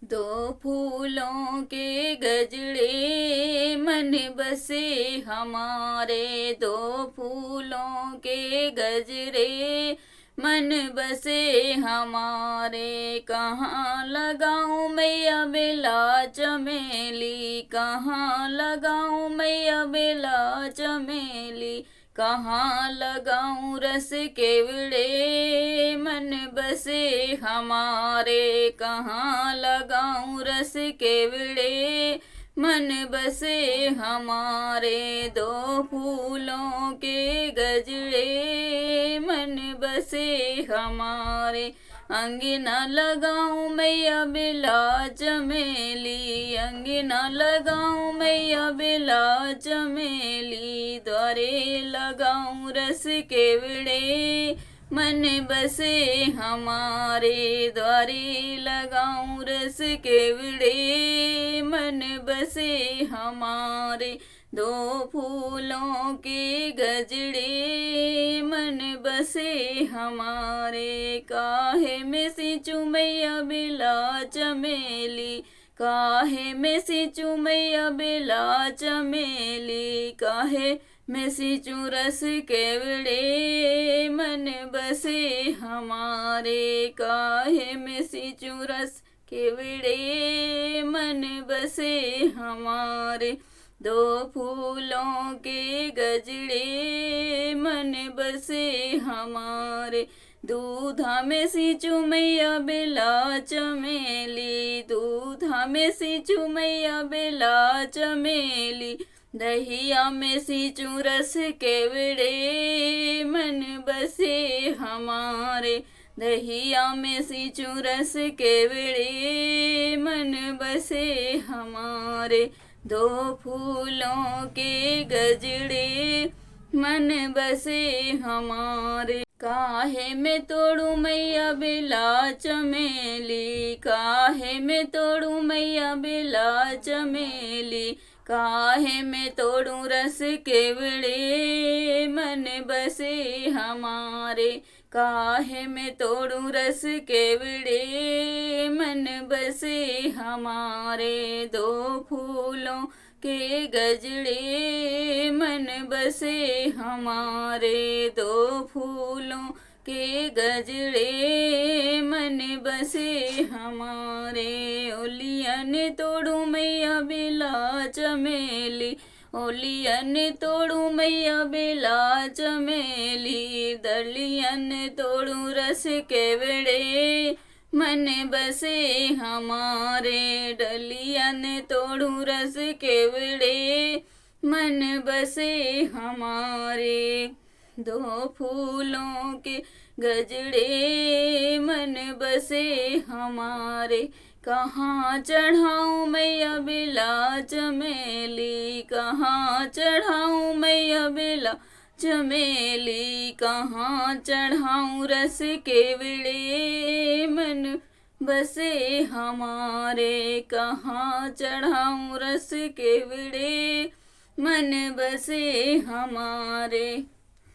दो फूलों के गजड़े मन बसे हमारे, दो फूलों के गजरे मन बसे हमारे। कहाँ लगाऊं मैया बेला चमेली, कहाँ लगाऊं मैया बेला चमेली, कहाँ लगाऊं रस केवड़े मन बसे हमारे, कहाँ लगाऊं रस केवड़े मन बसे हमारे। दो फूलों के गजड़े मन बसे हमारे, अंगना लगाऊं मैया बेला चमेली, अंगना लगाऊं मैया बेला चमेली, द्वारे लगाऊं रस केवड़े मन बसे हमारे, द्वारे लगाऊं रस केवड़े मन बसे हमारे। दो फूलों के गजड़े मन बसे हमारे, काहे में सिंचू मैया बेला चमेली, काहे में सिंचू मैया बेला चमेली, काहे में सिंचू रस केवड़े मन बसे हमारे, काहे में सिंचू रस केवड़े मन बसे हमारे। दो फूलों के गजड़े मन बसे हमारे, दूधा में सिंचू मैया बेला चमेली, दूधा में सिंचू मैया बेला चमेली, दहिया में सिंचू रस केवड़े मन बसे हमारे, दहिया में सिंचू रस केवड़े मन बसे हमारे। दो फूलों के गजड़े मन बसे हमारे, काहे में तोड़ू मैया बेला चमेली, काहे में तोड़ू मैया बेला चमेली, काहे में तोड़ू रस केवड़े मन बसे हमारे, काहे में तोड़ू रस केवड़े मन बसे हमारे। दो फूलों के गजड़े मन बसे हमारे, दो फूलों के गजड़े मन बसे हमारे। ओलियन तोड़ू मैया बेला चमेली, ओलियन तोड़ू मैया बेला चमेली, दलियन तोड़ू रस केवड़े मन बसे हमारे, डलियन तोड़ू रस केवड़े मन बसे हमारे। दो फूलों के गजड़े मन बसे हमारे, कहाँ चढ़ाऊं मैया बेला चमेली, कहाँ चढ़ाऊं मैया बेला चमेली, कहाँ चढ़ाऊं रस केवड़े मन बसे हमारे, कहाँ चढ़ाऊं रस केवड़े मन बसे हमारे।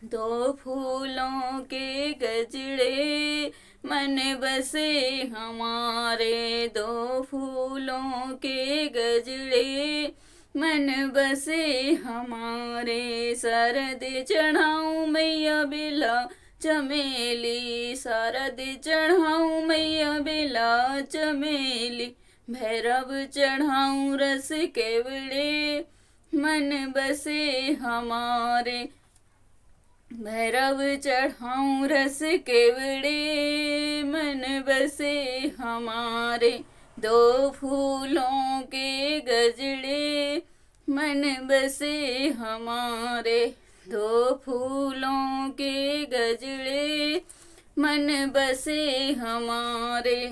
दो फूलों के गजड़े मन बसे हमारे, दो फूलों के गजड़े मन बसे हमारे। सरद चढ़ाऊं मैया बेला चमेली, सरद चढ़ाऊं मैया बेला चमेली, भैरव चढ़ाऊं रस केवड़े मन बसे हमारे, भैरव चढ़ाऊं रस केवड़े मन बसे हमारे। दो फूलों के गजड़े मन बसे हमारे, दो फूलों के गजड़े मन बसे हमारे।